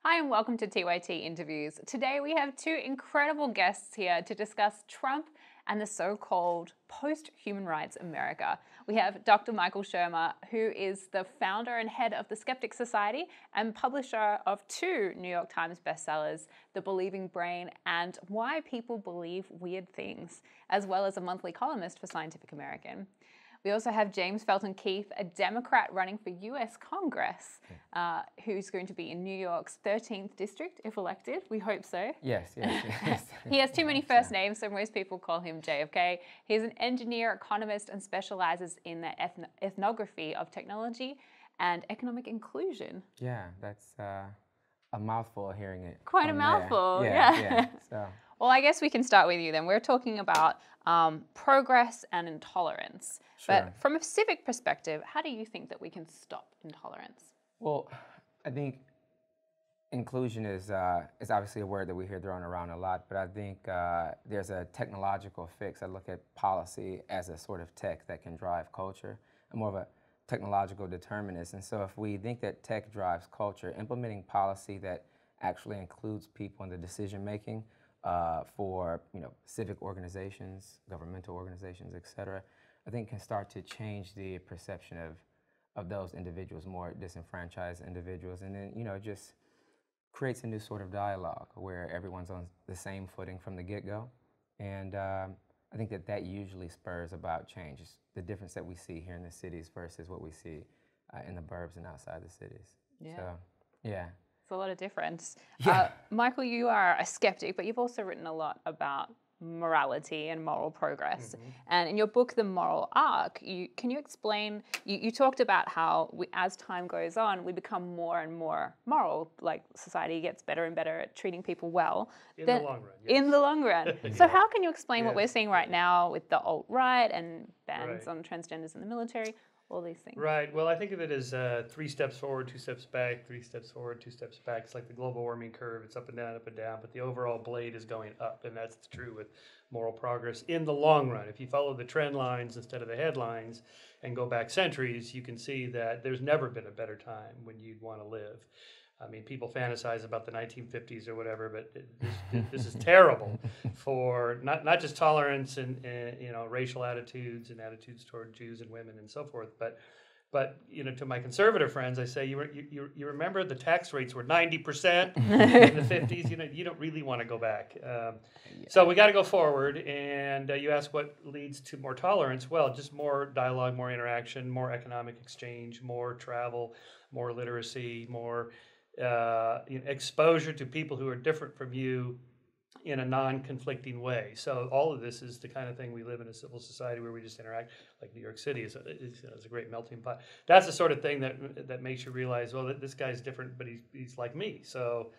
Hi and welcome to TYT Interviews. Today we have two incredible guests here to discuss Trump and the so-called post-human rights America. We have Dr. Michael Shermer, who is the founder and head of the Skeptic Society and publisher of two New York Times bestsellers, The Believing Brain and Why People Believe Weird Things, as well as a monthly columnist for Scientific American. We also have James Felton Keith, a Democrat running for US Congress, who's going to be in New York's 13th district, if elected. We hope so. Yes. He has too many first names, so most people call him JFK. He's an engineer, economist, and specializes in the ethnography of technology and economic inclusion. Yeah, that's a mouthful hearing it. Quite a mouthful, yeah. So. Well, I guess we can start with you then. We're talking about progress and intolerance. Sure. But from a civic perspective, how do you think that we can stop intolerance? Well, I think inclusion is obviously a word that we hear thrown around a lot, but I think there's a technological fix. I look at policy as a sort of tech that can drive culture. I'm more of a technological determinist. And so if we think that tech drives culture, implementing policy that actually includes people in the decision making for civic organizations, governmental organizations, et cetera, I think can start to change the perception of those individuals, more disenfranchised individuals, and then it just creates a new sort of dialogue where everyone's on the same footing from the get-go. And I think that usually spurs about change. It's the difference that we see here in the cities versus what we see in the burbs and outside the cities. Yeah. So, yeah. It's a lot of difference. Yeah. Michael, you are a skeptic, but you've also written a lot about morality and moral progress. Mm-hmm. And in your book, The Moral Arc, can you explain, you talked about how as time goes on, we become more and more moral, like society gets better and better at treating people well. In the long run, yes. In the long run. So how can you explain what we're seeing right now with the alt-right and bans on transgenders in the military? All these things. Right. Well, I think of it as 3 steps forward, 2 steps back, 3 steps forward, 2 steps back. It's like the global warming curve. It's up and down, but the overall blade is going up, and that's true with moral progress in the long run. If you follow the trend lines instead of the headlines and go back centuries, you can see that there's never been a better time when you'd want to live. I mean, people fantasize about the 1950s or whatever, but this is terrible for not just tolerance and racial attitudes and attitudes toward Jews and women and so forth, but to my conservative friends, I say you remember the tax rates were 90% in the 50s. You don't really want to go back. So we got to go forward. And you ask what leads to more tolerance? Well, just more dialogue, more interaction, more economic exchange, more travel, more literacy, more exposure to people who are different from you in a non-conflicting way. So all of this is the kind of thing we live in a civil society where we just interact. Like New York City is a great melting pot. That's the sort of thing that makes you realize, well, this guy's different, but he's like me. So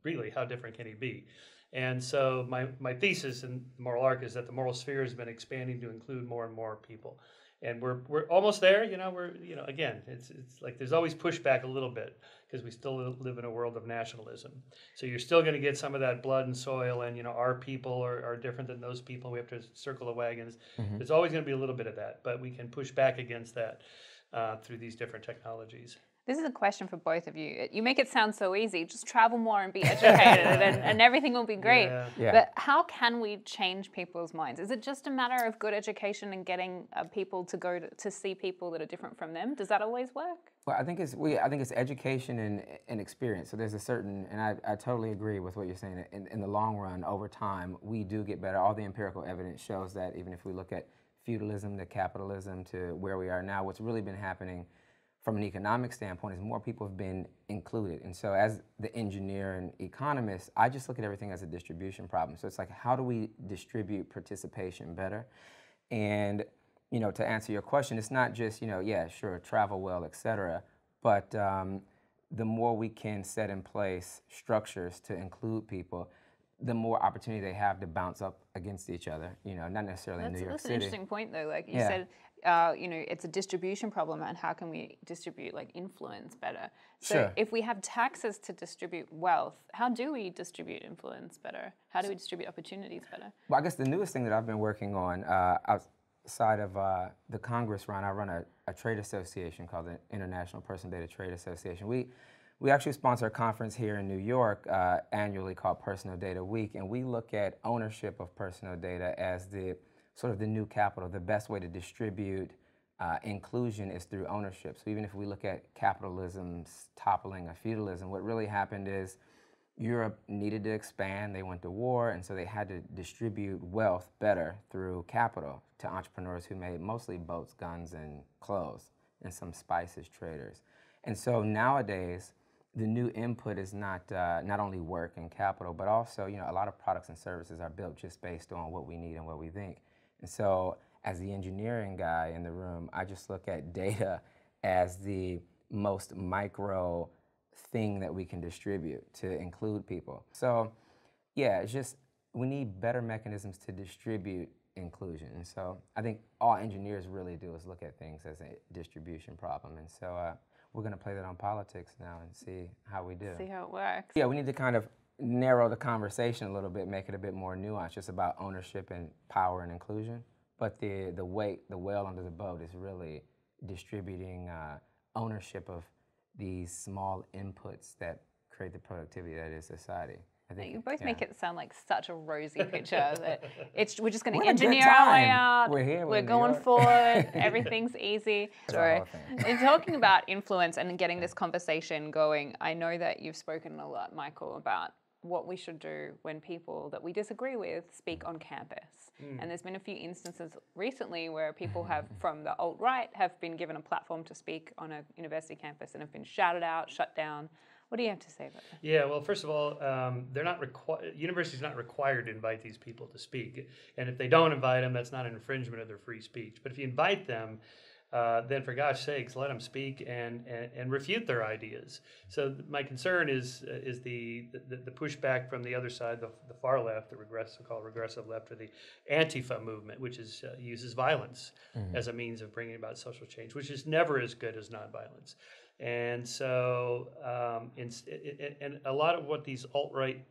really, how different can he be? And so my thesis in the Moral Arc is that the moral sphere has been expanding to include more and more people. And we're almost there, again, it's like there's always pushback a little bit because we still live in a world of nationalism. So you're still going to get some of that blood and soil and, our people are different than those people. We have to circle the wagons. Mm-hmm. There's always going to be a little bit of that, but we can push back against that through these different technologies. This is a question for both of you. You make it sound so easy. Just travel more and be educated and everything will be great. Yeah. But how can we change people's minds? Is it just a matter of good education and getting people to go to see people that are different from them? Does that always work? Well, I think it's education and experience. So there's a certain, and I totally agree with what you're saying. In the long run, over time, we do get better. All the empirical evidence shows that even if we look at feudalism to capitalism to where we are now, what's really been happening from an economic standpoint is more people have been included. And so as the engineer and economist, I just look at everything as a distribution problem. So it's like, how do we distribute participation better? And, to answer your question, it's not just, travel well, et cetera, but the more we can set in place structures to include people, the more opportunity they have to bounce up against each other, not necessarily in New York City. That's an interesting point, though. Like you said, it's a distribution problem, and how can we distribute influence better? So Sure. If we have taxes to distribute wealth, how do we distribute influence better? How do we distribute opportunities better? Well, I guess the newest thing that I've been working on outside of the Congress run, I run a trade association called the International Personal Data Trade Association. We we actually sponsor a conference here in New York annually called Personal Data Week, and we look at ownership of personal data as the sort of the new capital. The best way to distribute inclusion is through ownership. So even if we look at capitalism's toppling of feudalism, what really happened is Europe needed to expand, they went to war, and so they had to distribute wealth better through capital to entrepreneurs who made mostly boats, guns, and clothes, and some spices traders. And so nowadays, the new input is not only work and capital, but also, a lot of products and services are built just based on what we need and what we think. And so as the engineering guy in the room, I just look at data as the most micro thing that we can distribute to include people. So yeah, it's just, we need better mechanisms to distribute inclusion. And so I think all engineers really do is look at things as a distribution problem. And so we're going to play that on politics now and see how we do. See how it works. Yeah, we need to kind of narrow the conversation a little bit, make it a bit more nuanced, just about ownership and power and inclusion. But the whale under the boat is really distributing ownership of these small inputs that create the productivity that is society. I think, you both make it sound like such a rosy picture that we're just going to We're in a good engineer our way time. out. We're here, we're in New going York. forward. Everything's easy. That's the whole thing. In talking about influence and getting this conversation going, I know that you've spoken a lot, Michael, about what we should do when people that we disagree with speak on campus. And there's been a few instances recently where people have, from the alt-right, have been given a platform to speak on a university campus and have been shouted out, shut down. What do you have to say about that? Yeah, well, first of all, they're not university's not required to invite these people to speak, and if they don't invite them, that's not an infringement of their free speech. But if you invite them, then for gosh sakes, let them speak and refute their ideas. So my concern is the pushback from the other side, the far left, the so-called regressive left, or the Antifa movement, which uses violence as a means of bringing about social change, which is never as good as nonviolence. And so, and a lot of what these alt-right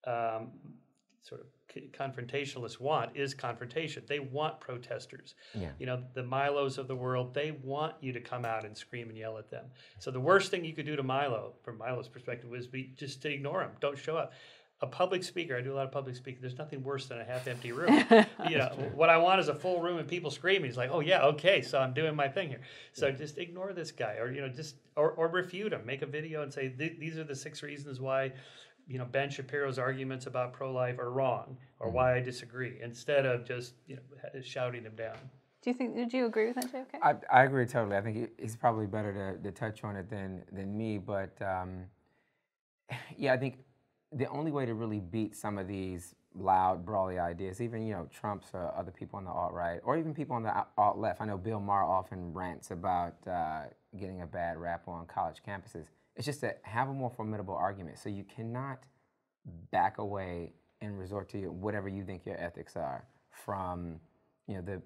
sort of confrontationalists want is confrontation. They want protesters. Yeah. The Milos of the world, they want you to come out and scream and yell at them. So the worst thing you could do to Milo, from Milo's perspective, was just to ignore him. Don't show up. A public speaker, I do a lot of public speaking, there's nothing worse than a half-empty room. What I want is a full room and people screaming. It's like, oh yeah, okay, so I'm doing my thing here. So just ignore this guy, or refute him. Make a video and say, these are the 6 reasons why Ben Shapiro's arguments about pro-life are wrong, or why I disagree, instead of just shouting him down. Do you agree with that, JFK? I agree totally. I think it's probably better to touch on it than me, but yeah, I think the only way to really beat some of these loud, brawly ideas, even Trump's or other people on the alt-right, or even people on the alt-left. I know Bill Maher often rants about getting a bad rap on college campuses. It's just to have a more formidable argument. So you cannot back away and resort to whatever you think your ethics are from the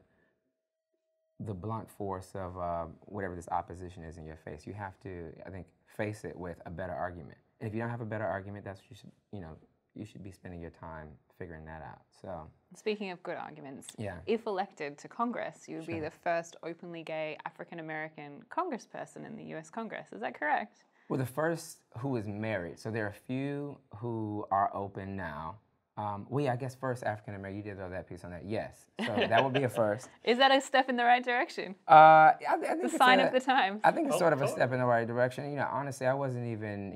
blunt force of whatever this opposition is in your face. You have to, I think, face it with a better argument. And if you don't have a better argument, that's what you should be spending your time figuring that out. So, speaking of good arguments, yeah. If elected to Congress, you would be the first openly gay African-American congressperson in the U.S. Congress. Is that correct? Well, the first who is married. So there are a few who are open now. Well, yeah, I guess first African-American, you did throw that piece on that. Yes, so that would be a first. Is that a step in the right direction? I think it's a sign of the times. I think it's sort of a step in the right direction. Honestly, I wasn't even,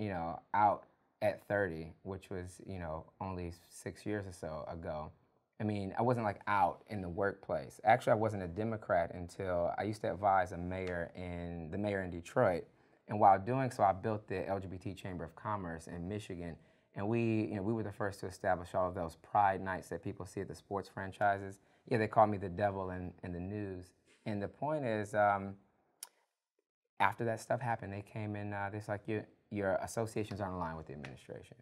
out at 30, which was, only 6 years or so ago. I mean, I wasn't like out in the workplace. Actually, I wasn't a Democrat until I used to advise the mayor in Detroit. And while doing so, I built the LGBT Chamber of Commerce in Michigan. And we were the first to establish all of those pride nights that people see at the sports franchises. Yeah, they call me the devil in the news. And the point is, after that stuff happened, they came in, they're like, your associations aren't aligned with the administration.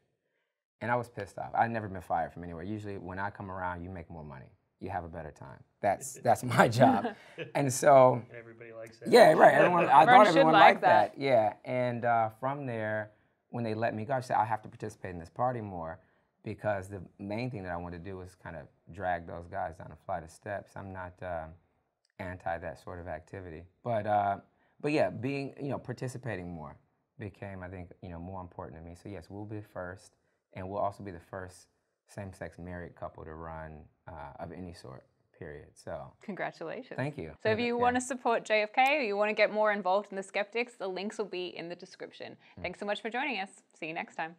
And I was pissed off. I'd never been fired from anywhere. Usually when I come around, you make more money. You have a better time. That's my job. And so... Everybody likes that. Yeah, right. I thought everyone liked that. Yeah. And from there, when they let me go, I said, I have to participate in this party more, because the main thing that I wanted to do was kind of drag those guys down a flight of steps. I'm not anti that sort of activity. But yeah, participating more, became, I think, more important to me. So yes, we'll be first, and we'll also be the first same-sex married couple to run of any sort, period. So congratulations. Thank you. So if you want to support JFK or you want to get more involved in the skeptics, the links will be in the description. Thanks so much for joining us. See you next time.